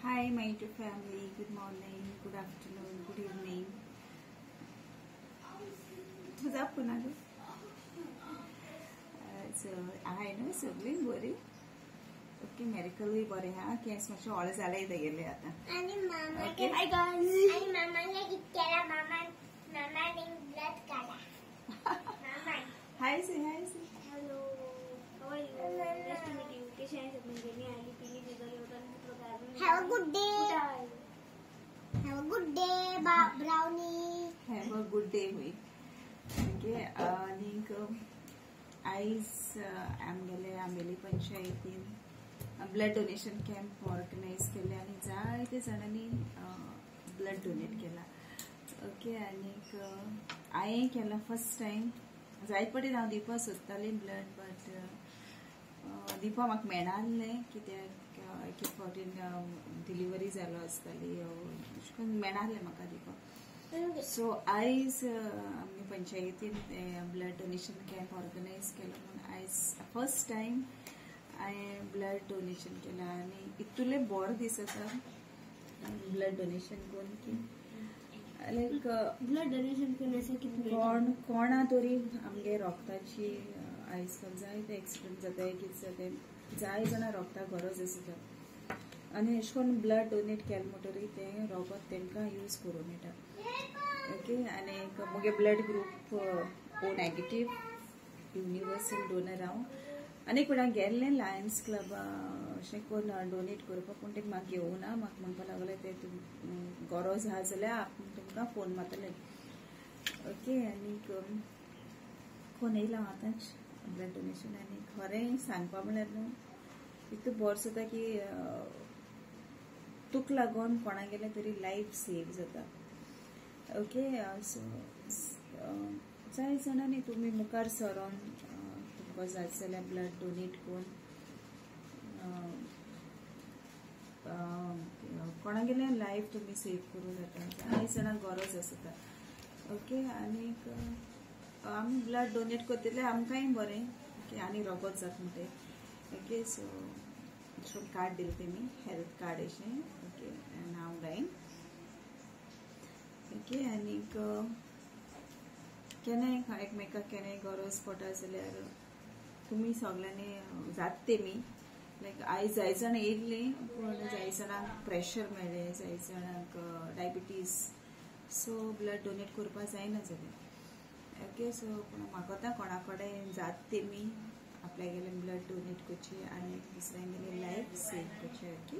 Hi, my YouTube family. Good morning, good afternoon, good evening. तुझा पुन्हा so हाय न्हू सगळीं बरी. ओके, मेडिकलूय बरें हा. केस मातशें हॉल जालें गेले आता. आणि मामा ओके. Hi guys. आणि मामाला कितक्याला मामाने ब्लड काढला. मामा hi say hello. How are you? Nice to meet you. कशी आहेस? म्हणजे मी आली पिली निघाली होता have a good day. Have a good day brownie. Have a good day होई. ओके, आनीक आयज आमगेले आंबेली पंचायतीन ब्लड डोनेशन कॅम्प ऑर्गनायज केले आणि जायते जाणांनी ब्लड डोनेट केला. ओके, आनीक हांवें केला फर्स्ट टाइम. जायत पावटी हांव दिवपा सोदताली ब्लड, बट दिवपा म्हाका मेळनासलें कित्याक एक फावटीन डिलिव्हरी जालो आसताली, अशें करून मेळनासलें म्हाका दिवपाक. सो आयज आमगे पंचायतीन ब्लड डोनेशन कॅम्प ऑर्गनायज केलो म्हणून आयज फर्स्ट टाइम हांवें ब्लड डोनेशन केलां आनी इतुलें बरो दीस जाता ब्लड डोनेशन करून की लायक ब्लड डोनेशन करण्याचं किती कोणा तरी आमगे रोगताची आयज काल जायते एक्सिडेंट जाताय, कितें जाताय, जाय जाणां रोगता गरज आसता आनी अशें करून ब्लड डोनेट केलें म्हणटरी तें रोगत तेंकां यूज करूं मेळटा. ओके, आनी मुगे blood group O negative universal donor हांव. आनी कोणा गेल्लें लायन्स क्लबा अशें करून डोनेट करपाक, पूण तें म्हाका घेवना. म्हाका म्हणपाक लागलें तें गरज आहा जाल्यार आपूण तुमकां फोन मारतलें. ओके, आनीक फोन येयला आतांच ब्लड डोनेशन. आनी खरें सांगपा म्हळ्यार न्हू इतलें बरें जाता की तुका लागून कोणागेलें तरी लायफ सेव जाता. ओके, सो जाय जाणांनी तुमी मुखार सरोन तुमकां जाय जाल्यार ब्लड डोनेट करून कोणागेलें लायफ तुमी सेव करूं जाता. जाय जाणांक गरज आसता. ओके, आनीक आमी ब्लड डोनेट करतले आमकांय बरें. ओके, आनी रोगत जाता म्हणटे. ओके, सो अशें कार्ड दिलें तेमी, हेल्थ कार्ड अशें. ओके, नांव घायन. ओके, आनीक केन्नाय एकमेकाक केन्नाय गरज पडटा जाल्यार तुमी सगळ्यांनी जाता तेमी लायक आयज जाय जाण येयल्लीं, पूण जाय जाणांक प्रेशर मेळ्ळें, जाय जाणांक डायबिटीज, सो ब्लड डोनेट करपा जायना जालें. ओके, सो पूण म्हाका आतां कोणा कडेन जाता तेमी आपल्यागेलें ब्लड डोनेट करचें आनी दुसऱ्यांगेलें लायफ सेव करचें. ओके.